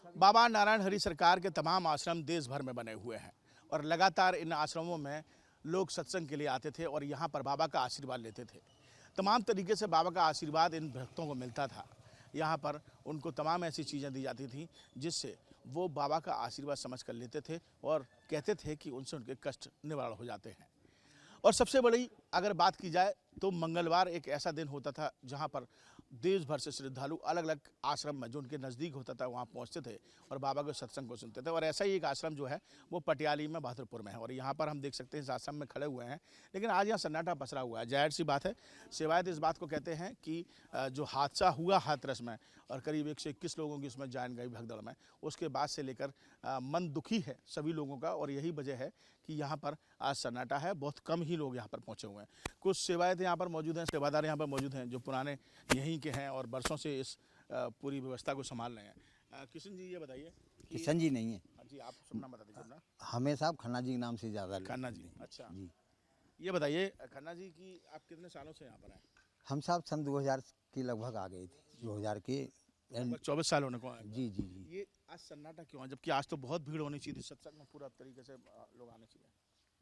बाबा नारायण हरि सरकार के तमाम आश्रम देश भर में बने हुए हैं और लगातार इन आश्रमों में लोग सत्संग के लिए आते थे और यहाँ पर बाबा का आशीर्वाद लेते थे। तमाम तरीके से बाबा का आशीर्वाद इन भक्तों को मिलता था। यहाँ पर उनको तमाम ऐसी चीज़ें दी जाती थी जिससे वो बाबा का आशीर्वाद समझ कर लेते थे और कहते थे कि उनसे उनके कष्ट निवारण हो जाते हैं। और सबसे बड़ी अगर बात की जाए तो मंगलवार एक ऐसा दिन होता था जहाँ पर देश भर से श्रद्धालु अलग अलग आश्रम में जो उनके नज़दीक होता था वहाँ पहुँचते थे और बाबा के सत्संग को सुनते थे। और ऐसा ही एक आश्रम जो है वो पटियाली में बहादुरपुर में है और यहाँ पर हम देख सकते हैं इस आश्रम में खड़े हुए हैं, लेकिन आज यहाँ सन्नाटा पसरा हुआ है। जाहिर सी बात है, शिवायत इस बात को कहते हैं कि जो हादसा हुआ हाथरस में और करीब 121 लोगों की उसमें जान गई भगदड़ में, उसके बाद से लेकर मन दुखी है सभी लोगों का और यही वजह है कि यहाँ पर आज सन्नाटा है। बहुत कम ही लोग यहाँ पर पहुँचे हुए हैं। कुछ सेवायत यहाँ पर मौजूद हैं, सेवादार यहाँ पर मौजूद हैं जो पुराने यहीं के हैं और बरसों से इस पूरी व्यवस्था को संभाल रहे हैं। किशन जी ये बताइए। किशन जी नहीं है जी, आप अपना बता दीजिए अपना। हमें साहब खन्ना जी के नाम से ज़्यादा खन्ना जी, अच्छा जी। ये बताइए खन्ना जी की आप कितने सालों से यहाँ पर हैं? हम साहब सन 2000 के लगभग आ गए थे, 2000 के 24 साल होने को आए। जी जी जी। ये आज सन्नाटा क्यों है जबकि आज तो बहुत भीड़ होनी चाहिए थी, सत्संग में पूरा तरीके से लोग आने चाहिए?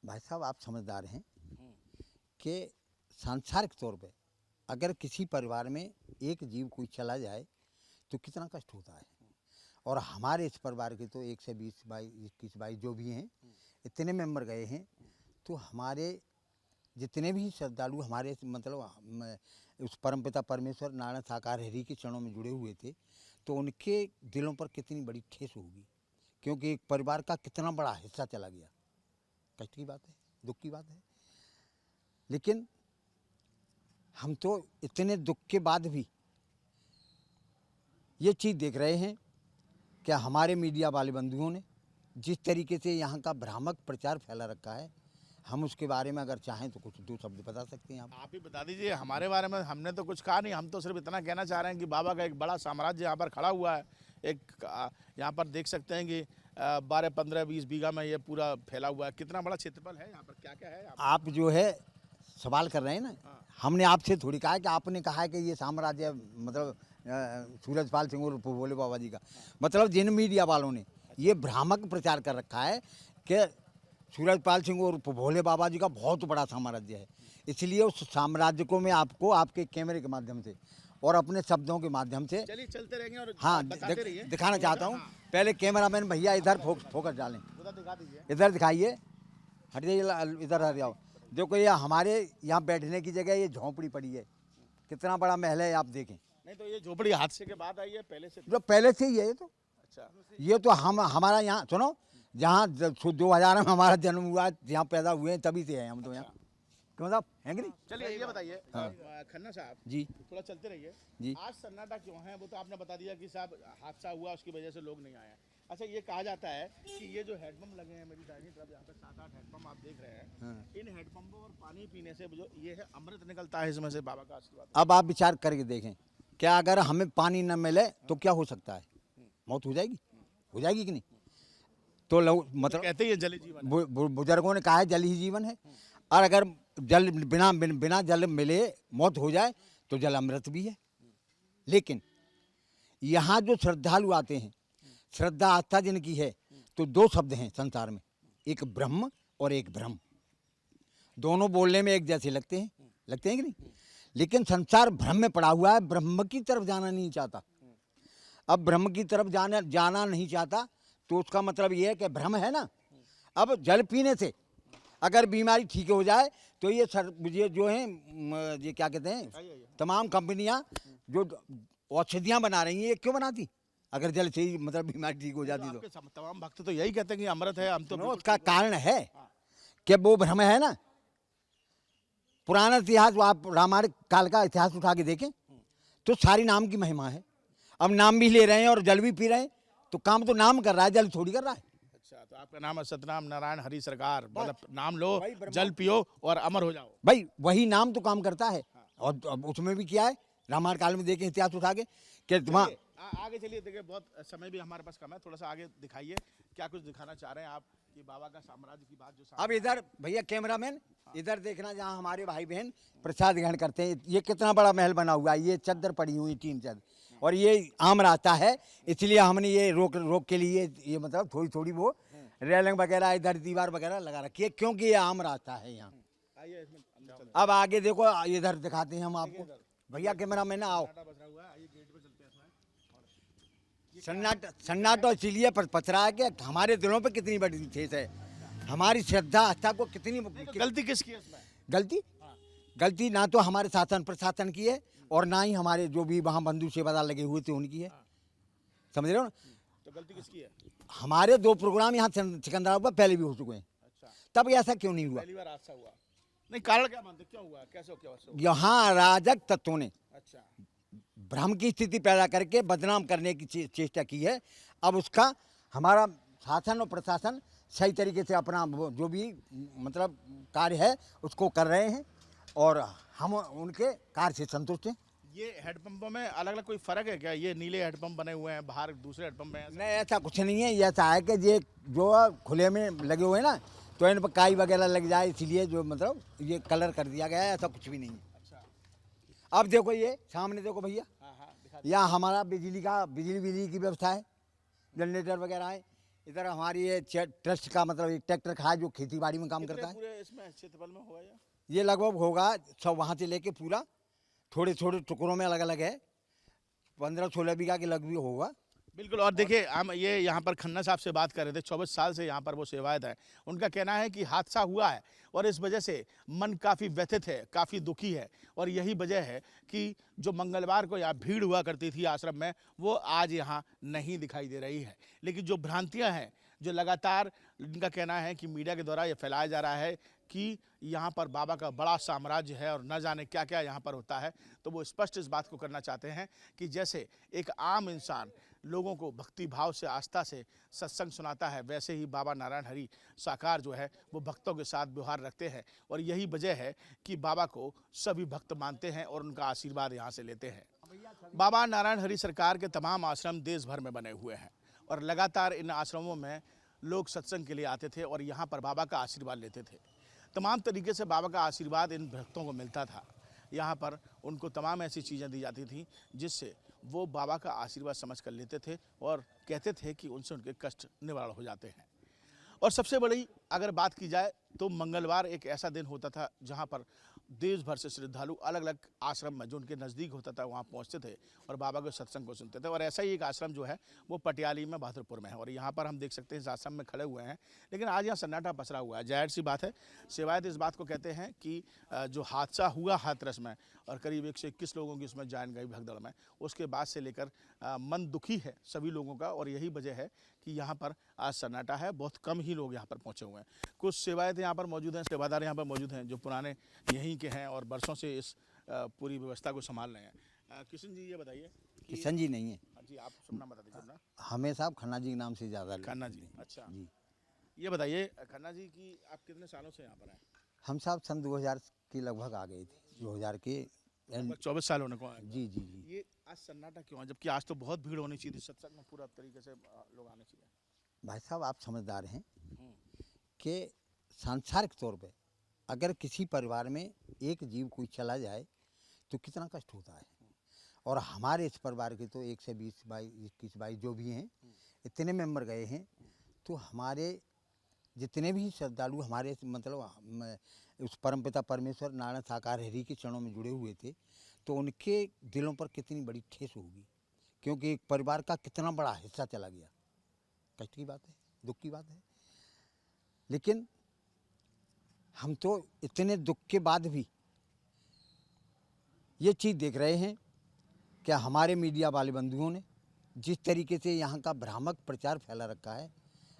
भाई साहब आप समझदार हैं कि सांसारिक तौर पे अगर किसी परिवार में एक जीव कोई चला जाए तो कितना कष्ट होता है। और हमारे इस परिवार के तो 1 से 20 22 21 22 जो भी हैं इतने मेंबर गए हैं, तो हमारे जितने भी श्रद्धालु हमारे मतलब उस परमपिता परमेश्वर नारायण साकार हरि के चरणों में जुड़े हुए थे, तो उनके दिलों पर कितनी बड़ी ठेस होगी, क्योंकि एक परिवार का कितना बड़ा हिस्सा चला गया। कष्ट की बात है, दुख की बात है। लेकिन हम तो इतने दुख के बाद भी ये चीज़ देख रहे हैं कि हमारे मीडिया वाले बंधुओं ने जिस तरीके से यहाँ का भ्रामक प्रचार फैला रखा है, हम उसके बारे में अगर चाहें तो कुछ 2 शब्द बता सकते हैं। आप ही बता दीजिए। हमारे बारे में हमने तो कुछ कहा नहीं, हम तो सिर्फ इतना कहना चाह रहे हैं कि बाबा का एक बड़ा साम्राज्य यहाँ पर खड़ा हुआ है। एक यहाँ पर देख सकते हैं कि 12 15 20 बीघा में ये पूरा फैला हुआ है। कितना बड़ा क्षेत्रफल है यहाँ पर, क्या क्या है? आप जो है सवाल कर रहे हैं ना, हमने आपसे थोड़ी कहा है कि आपने कहा है कि ये साम्राज्य मतलब सूरजपाल सिंह और भोले बाबा जी का। मतलब जिन मीडिया वालों ने ये भ्रामक प्रचार कर रखा है कि सूरजपाल सिंह और भोले बाबा जी का बहुत बड़ा साम्राज्य है, इसलिए उस साम्राज्य को मैं आपको आपके कैमरे के माध्यम से और अपने शब्दों के माध्यम से चलिए चलते रहेंगे और हाँ दिखाना चाहता हूँ। पहले कैमरामैन भैया इधर फोकस डालें, दिखा दीजिए। इधर दिखाइए, हट जाइए, इधर हट जाओ। देखो ये हमारे यहाँ बैठने की जगह ये झोंपड़ी पड़ी है, कितना बड़ा महल है आप देखें। नहीं तो ये झोपड़ी हादसे के बाद आई है, पहले से? जो पहले से ही है ये तो। अच्छा, ये तो हमारा यहाँ सुनो, जहाँ 2000 में हमारा जन्म हुआ, जहाँ पैदा हुए हैं तभी से हैं हम तो यहाँ। क्यों साहब हैं कि नहीं? चलिए ये बताइए खन्ना साहब जी थोड़ा चलते रहिए जी। आज सन्नाटा क्यों है? वो तो आपने बता दिया कि साहब हादसा हुआ उसकी वजह से लोग नहीं आए हैं। अच्छा, ये कहा जाता है कि ये जो हैंडपंप लगे हैं मेरी दाहिनी तरफ, यहाँ पे 7-8 हैंडपंप आप देख रहे हैं, इन हैंडपंपों और पानी पीने से जो ये है अमृत निकलता है इसमें से, बाबा का आशीर्वाद। अब आप विचार करके देखें, क्या अगर हमें पानी न मिले तो क्या हो सकता है? मौत हो जाएगी, हो जाएगी कि नहीं? तो मतलब कहते हैं जल जीवन, बुजुर्गों ने कहा है जल ही जीवन है। और अगर जल बिना जल मिले मौत हो जाए तो जल अमृत भी है। लेकिन यहाँ जो श्रद्धालु आते हैं, श्रद्धा आस्था जिनकी है, तो 2 शब्द हैं संसार में, एक ब्रह्म और एक ब्रह्म। दोनों बोलने में एक जैसे लगते हैं कि नहीं? लेकिन संसार भ्रम में पड़ा हुआ है, ब्रह्म की तरफ जाना नहीं चाहता। अब ब्रह्म की तरफ जाना नहीं चाहता तो उसका मतलब ये है कि भ्रम है ना। अब जल पीने से अगर बीमारी ठीक हो जाए तो ये जो है ये क्या कहते हैं, तमाम कंपनियां जो औषधियां बना रही हैं, ये क्यों बनाती? अगर जल से ही मतलब बीमारी ठीक हो जाती तो तमाम भक्त तो यही कहते हैं कि अमृत है। हम तो उसका कारण है कि वो भ्रम है ना। पुराना इतिहास, आप रामायण काल का इतिहास उठा के देखें तो सारी नाम की महिमा है। अब नाम भी ले रहे हैं और जल भी पी रहे हैं, तो काम तो नाम कर रहा है, जल थोड़ी कर रहा है। अच्छा, तो आपका नाम है सतनाम नारायण हरि सरकार, मतलब नाम लो, जल पियो और अमर हो जाओ। भाई वही नाम तो काम करता है। और उसमें भी किया है, रामायण काल में देखें इतिहास उठा के कि तुम्हारा आगे चलिए। देखिए बहुत समय भी हमारे पास कम है, थोड़ा सा आगे दिखाइए क्या कुछ दिखाना चाह रहे हैं आप कि बाबा का साम्राज्य की बात जो। अब इधर भैया कैमरामैन इधर देखना, जहाँ हमारे भाई बहन प्रसाद ग्रहण करते हैं। ये कितना बड़ा महल बना हुआ है, ये चद्दर पड़ी हुई 3 चद्दर। और ये आम रास्ता है, इसलिए हमने ये रोक के लिए ये मतलब थोड़ी थोड़ी वो रेलिंग वगैरह इधर दीवार वगैरह लगा रखी है, क्योंकि ये आम रास्ता है यहाँ। आइए इसमें अंदर चलते अब आगे देखो, इधर दिखाते हैं हम आपको। भैया कैमरा मैन आओ। हैं। बस रहा हुआ है, आइए गेट पे चलते हैं इसमें। सन्नाटा इसीलिए पच रहा है कि हमारे दिलों पे कितनी बड़ी ठेस है, हमारी श्रद्धा आस्था को कितनी गलती किसकी है इसमें? गलती ना तो हमारे शासन प्रशासन की है और ना ही हमारे जो भी वहाँ बंधु सेवादार लगे हुए थे उनकी है। समझ रहे हो ना? तो गलती किसकी है? हमारे 2 प्रोग्राम यहाँ सिकंदराबाद पर पहले भी हो चुके हैं, अच्छा, तब ऐसा क्यों नहीं हुआ? पहली बार हादसा हुआ। नहीं, कारण क्या मानते, क्यों हुआ, कैसे हो, क्या हुआ? यहाँ अराजक तत्वों ने अच्छा, भ्रम की स्थिति पैदा करके बदनाम करने की चेष्टा की है। अब उसका हमारा शासन और प्रशासन सही तरीके से अपना जो भी मतलब कार्य है उसको कर रहे हैं और हम उनके कार्य से संतुष्ट हैं। ये हेडपंपों में अलग अलग कोई फर्क है क्या? ये नीले हेडपंप बने हुए हैं, बाहर दूसरे हेडपंप में ऐसा? नहीं, ऐसा कुछ नहीं है। ये ऐसा है कि ये जो खुले में लगे हुए हैं ना, तो इन पर काई वगैरह लग जाए, इसलिए जो मतलब ये कलर कर दिया गया है, ऐसा कुछ भी नहीं है। अच्छा, अब देखो ये सामने देखो भैया, हाँ हाँ, दिखा यहाँ हमारा बिजली की व्यवस्था है, जनरेटर वगैरह है। इधर हमारी ये ट्रस्ट का मतलब एक ट्रैक्टर खड़ा है जो खेती बाड़ी में काम करता है। पूरे इसमें क्षेत्रफल में होगा ये लगभग होगा सब वहाँ से लेके पूरा थोड़े थोड़े टुकड़ों में अलग अलग है, 15-16 बीघा के लगभग होगा। बिल्कुल। और देखिए, हम ये यहाँ पर खन्ना साहब से बात कर रहे थे, 24 साल से यहाँ पर वो सेवायत है। उनका कहना है कि हादसा हुआ है और इस वजह से मन काफ़ी व्यथित है, काफ़ी दुखी है और यही वजह है कि जो मंगलवार को यहाँ भीड़ हुआ करती थी आश्रम में, वो आज यहाँ नहीं दिखाई दे रही है। लेकिन जो भ्रांतियाँ हैं, जो लगातार इनका कहना है कि मीडिया के द्वारा ये फैलाया जा रहा है कि यहाँ पर बाबा का बड़ा साम्राज्य है और न जाने क्या क्या यहाँ पर होता है, तो वो स्पष्ट इस बात को करना चाहते हैं कि जैसे एक आम इंसान लोगों को भक्ति भाव से, आस्था से सत्संग सुनाता है, वैसे ही बाबा नारायण हरि साकार जो है वो भक्तों के साथ व्यवहार रखते हैं और यही वजह है कि बाबा को सभी भक्त मानते हैं और उनका आशीर्वाद यहाँ से लेते हैं। बाबा नारायण हरि सरकार के तमाम आश्रम देश भर में बने हुए हैं और लगातार इन आश्रमों में लोग सत्संग के लिए आते थे और यहाँ पर बाबा का आशीर्वाद लेते थे। तमाम तरीके से बाबा का आशीर्वाद इन भक्तों को मिलता था। यहाँ पर उनको तमाम ऐसी चीज़ें दी जाती थी जिससे वो बाबा का आशीर्वाद समझ कर लेते थे और कहते थे कि उनसे उनके कष्ट निवारण हो जाते हैं। और सबसे बड़ी अगर बात की जाए तो मंगलवार एक ऐसा दिन होता था जहाँ पर देश भर से श्रद्धालु अलग अलग आश्रम में जो उनके नज़दीक होता था वहाँ पहुँचते थे और बाबा के सत्संग को सुनते थे। और ऐसा ही एक आश्रम जो है वो पटियाली में बहादुरपुर में है और यहाँ पर हम देख सकते हैं इस आश्रम में खड़े हुए हैं, लेकिन आज यहाँ सन्नाटा पसरा हुआ है। जाहिर सी बात है, सेवायत इस बात को कहते हैं कि जो हादसा हुआ हाथरस में और करीब 121 लोगों की उसमें जान गई भगदड़ में, उसके बाद से लेकर मन दुखी है सभी लोगों का और यही वजह है कि यहाँ पर आज सन्नाटा है। बहुत कम ही लोग यहाँ पर पहुँचे हुए हैं। कुछ सेवायत यहाँ पर मौजूद हैं, सेवादार यहाँ पर मौजूद हैं जो पुराने यहीं के हैं और बरसों से इस पूरी व्यवस्था को संभाल रहे हैं। किशन जी, ये बताइए। किशन जी नहीं है जी, आप अपना बता दीजिए अपना। हमें साहब खन्ना जी के नाम से ज़्यादा खन्ना जी, अच्छा जी। ये बताइए खन्ना जी कि आप कितने सालों से यहाँ पर हैं? हम साहब सन 2000 के लगभग आ गए थे, 2000 के 24 साल होने को आए। जी जी जी। ये आज सन्नाटा क्यों है, जबकि आज तो बहुत भीड़ होनी चाहिए थी, सत्संग में पूरा तरीके से लोग आने चाहिए? भाई साहब आप समझदार हैं कि सांसारिक तौर पे अगर किसी परिवार में एक जीव कोई चला जाए तो कितना कष्ट होता है। और हमारे इस परिवार के तो 120 बाई 21 बाई जो भी हैं, इतने मेंबर गए हैं, तो हमारे जितने भी श्रद्धालु हमारे मतलब उस परमपिता परमेश्वर नारायण साकार हरि के चरणों में जुड़े हुए थे, तो उनके दिलों पर कितनी बड़ी ठेस होगी, क्योंकि एक परिवार का कितना बड़ा हिस्सा चला गया। कष्ट की बात है, दुख की बात है। लेकिन हम तो इतने दुख के बाद भी ये चीज़ देख रहे हैं कि हमारे मीडिया वाले बंधुओं ने जिस तरीके से यहाँ का भ्रामक प्रचार फैला रखा है,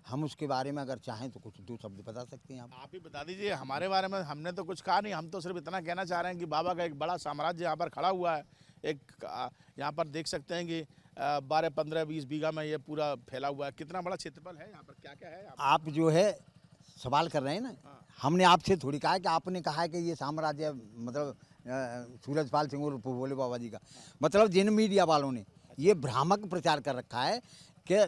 हम उसके बारे में अगर चाहें तो कुछ 2 शब्द बता सकते हैं। आप ही बता दीजिए। हमारे बारे में हमने तो कुछ कहा नहीं, हम तो सिर्फ इतना कहना चाह रहे हैं कि बाबा का एक बड़ा साम्राज्य यहाँ पर खड़ा हुआ है। एक यहाँ पर देख सकते हैं कि 12, 15, 20 बीघा में ये पूरा फैला हुआ है। कितना बड़ा क्षेत्रफल है यहाँ पर, क्या क्या है? आप जो है सवाल कर रहे हैं ना, हमने आपसे थोड़ी कहा है कि आपने कहा है कि ये साम्राज्य मतलब सूरजपाल सिंह और भोले बाबा जी का। मतलब जिन मीडिया वालों ने ये भ्रामक प्रचार कर रखा है कि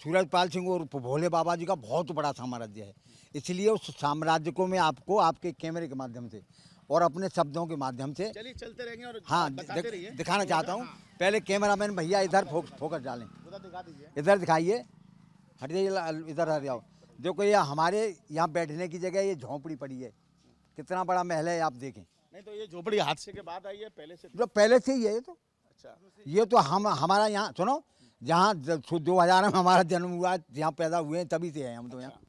सूरजपाल सिंह और भोले बाबा जी का बहुत बड़ा साम्राज्य है, इसलिए उस साम्राज्य को मैं आपको आपके कैमरे के माध्यम से और अपने शब्दों के माध्यम से चलिए चलते रहेंगे और हाँ बताते रहिए। दिखाना चाहता हूँ। पहले कैमरामैन भैया इधर फोकस डालें, उधर दिखा दीजिए। इधर दिखाइए, हट जाइए, इधर हट जाओ। देखो ये हमारे यहाँ बैठने की जगह ये झोंपड़ी पड़ी है, कितना बड़ा महल है आप देखें। नहीं तो ये झोपड़ी हादसे के बाद आई है, पहले से? जो पहले से ही है ये तो। अच्छा, ये तो हमारा यहाँ सुनो, जहाँ 2000 में हमारा जन्म हुआ, जहाँ पैदा हुए हैं तभी से हैं हम तो यहाँ।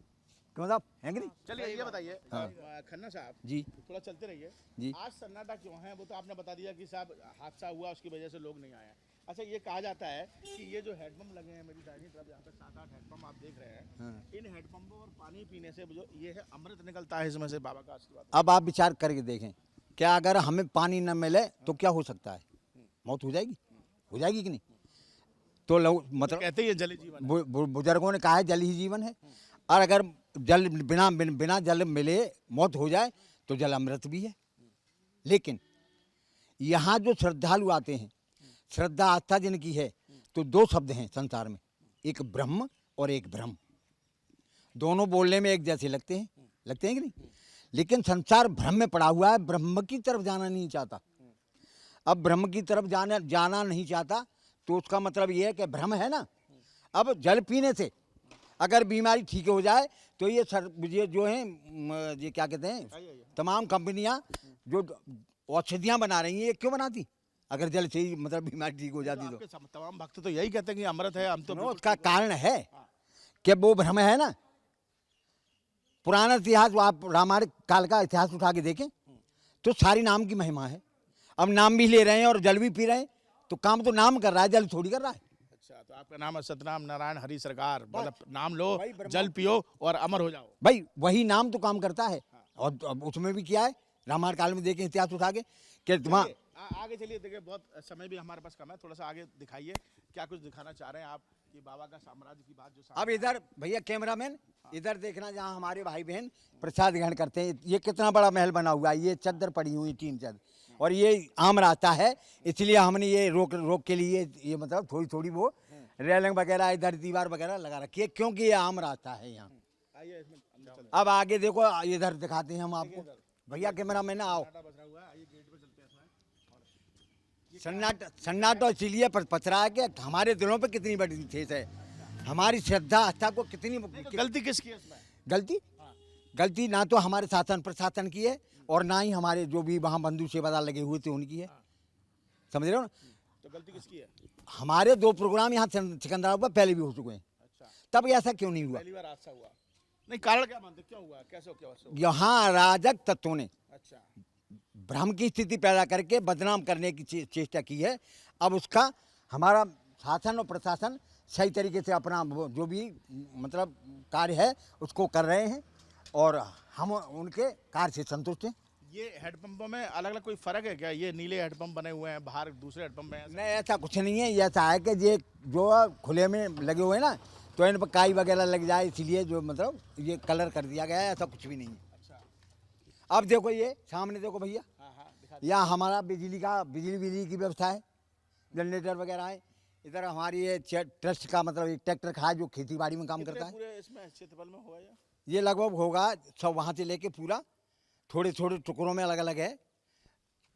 क्यों साहब, है कि नहीं? चलिए ये बताइए खन्ना साहब जी थोड़ा चलते रहिए जी। आज सन्नाटा क्यों है? वो तो आपने बता दिया कि साहब हादसा हुआ उसकी वजह से लोग नहीं आए हैं। अच्छा, ये कहा जाता है कि ये जो हैंडपंप लगे हैं मेरी दाहिनी तरफ, यहाँ पे 7-8 हैंडपंप आप देख रहे हैं, हाँ। इन हैंडपंपों और पानी पीने से जो ये है अमृत निकलता है, इसमें से बाबा का आशीर्वाद। अब आप विचार करके देखें, क्या अगर हमें पानी न मिले तो क्या हो सकता है? मौत हो जाएगी, हो जाएगी कि नहीं? तो मतलब कहते ही है जल ही जीवन है। बुजुर्गों ने कहा है जल ही जीवन है, और अगर जल बिना जल मिले मौत हो जाए तो जल अमृत भी है। लेकिन यहाँ जो श्रद्धालु आते हैं, श्रद्धा आस्था जिनकी है, तो दो शब्द हैं संसार में, एक ब्रह्म और एक ब्रह्म। दोनों बोलने में एक जैसे लगते हैं कि नहीं? लेकिन संसार भ्रम में पड़ा हुआ है, ब्रह्म की तरफ जाना नहीं चाहता। अब ब्रह्म की तरफ जाना नहीं चाहता तो उसका मतलब ये है कि भ्रम है ना। अब जल पीने से अगर बीमारी ठीक हो जाए तो ये जो है ये क्या कहते हैं, तमाम कंपनियां जो औषधियां बना रही हैं, ये क्यों बनाती? अगर जल से ही मतलब बीमारी ठीक हो जाती तो तमाम भक्त तो यही कहते हैं कि अमृत है, हम तो उसका कारण है कि वो भ्रम है ना। पुराना इतिहास, आप रामायण काल का इतिहास उठा के देखें तो सारी नाम की महिमा है। अब नाम भी ले रहे हैं और जल भी पी रहे हैं, तो काम तो नाम कर रहा है, जल थोड़ी कर रहा है। अच्छा, तो आपका नाम है सतनाम नारायण हरि सरकार, मतलब नाम लो, जल पियो और अमर हो जाओ। भाई वही नाम तो काम करता है। और अब उसमें भी किया है, रामायण काल में देखें इतिहास उठा के कि तुम्हारा आगे चलिए। देखिए बहुत समय भी हमारे पास कम है, थोड़ा सा आगे दिखाइए क्या कुछ दिखाना चाह रहे हैं आप कि बाबा का साम्राज्य की बात जो। अब इधर भैया कैमरामैन इधर देखना, जहाँ हमारे भाई बहन प्रसाद ग्रहण करते हैं। ये कितना बड़ा महल बना हुआ है, ये चद्दर पड़ी हुई, 3 चद्दर, और ये आम रास्ता है, इसलिए हमने ये रोक के लिए ये मतलब थोड़ी वो रेलिंग वगैरह इधर दीवार वगैरह लगा रखी है, क्योंकि ये आम रास्ता है यहाँ। आइए इसमें अंदर चलते अब आगे देखो, इधर दिखाते हैं हम आपको। भैया कैमरामैन आओ। हैं। बज रहा हुआ है, आइए गेट पे चलते हैं सन्नाटा इसीलिए पच रहा है कि हमारे दिलों पे कितनी बड़ी ठेस है, हमारी श्रद्धा आस्था को कितनी गलती किसकी है इसमें? गलती ना तो हमारे शासन प्रशासन की है, और ना ही हमारे जो भी वहाँ बंधु सेवादार लगे हुए थे उनकी है। समझ रहे हो ना? तो गलती किसकी है? हमारे 2 प्रोग्राम यहाँ सिकंदराबाद पर पहले भी हो चुके हैं, अच्छा, तब ऐसा क्यों नहीं हुआ? पहली बार हादसा हुआ? नहीं, कारण क्या मानते, क्यों हुआ, कैसे क्या हुआ? यहाँ अराजक तत्वों ने अच्छा, भ्रम की स्थिति पैदा करके बदनाम करने की चेष्टा की है। अब उसका हमारा शासन और प्रशासन सही तरीके से अपना जो भी मतलब कार्य है उसको कर रहे हैं, और हम उनके कार्य से संतुष्ट हैं। ये हेडपंपों में अलग अलग कोई फर्क है क्या? ये नीले हेडपंप बने हुए हैं, बाहर दूसरे हेडपंप में ऐसा? नहीं, ऐसा कुछ नहीं है। ये ऐसा है कि ये जो खुले में लगे हुए हैं ना, तो इन पर काई वगैरह लग जाए, इसलिए जो मतलब ये कलर कर दिया गया है, ऐसा कुछ भी नहीं है। अच्छा, अब देखो ये सामने देखो भैया, हाँ दिखा यहाँ हमारा बिजली की व्यवस्था है, जनरेटर वगैरह है। इधर हमारी ये ट्रस्ट का मतलब एक ट्रैक्टर खड़ा है जो खेती बाड़ी में काम करता है। पूरे इसमें क्षेत्रफल में होगा ये लगभग होगा सब वहाँ से लेके पूरा, थोड़े टुकड़ों में अलग अलग है,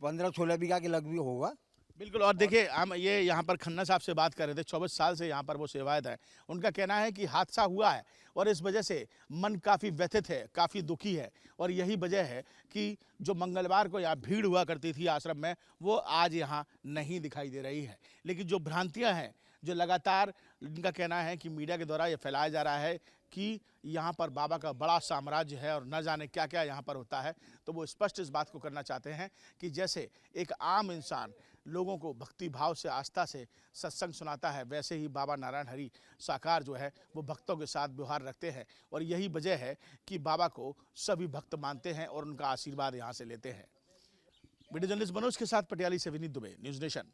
15-16 बीघा के लगभग होगा। बिल्कुल। और देखिए हम ये यहाँ पर खन्ना साहब से बात कर रहे थे, 24 साल से यहाँ पर वो सेवायत है। उनका कहना है कि हादसा हुआ है और इस वजह से मन काफ़ी व्यथित है, काफ़ी दुखी है, और यही वजह है कि जो मंगलवार को यहाँ भीड़ हुआ करती थी आश्रम में, वो आज यहाँ नहीं दिखाई दे रही है। लेकिन जो भ्रांतियाँ हैं, जो लगातार इनका कहना है कि मीडिया के द्वारा ये फैलाया जा रहा है कि यहाँ पर बाबा का बड़ा साम्राज्य है और न जाने क्या क्या यहाँ पर होता है, तो वो स्पष्ट इस बात को करना चाहते हैं कि जैसे एक आम इंसान लोगों को भक्ति भाव से, आस्था से सत्संग सुनाता है, वैसे ही बाबा नारायण हरि साकार जो है वो भक्तों के साथ व्यवहार रखते हैं। और यही वजह है कि बाबा को सभी भक्त मानते हैं और उनका आशीर्वाद यहाँ से लेते हैं। वीडियो जर्नलिस्ट मनोज के साथ पटियाली से विनीत दुबे, न्यूज़ नेशन।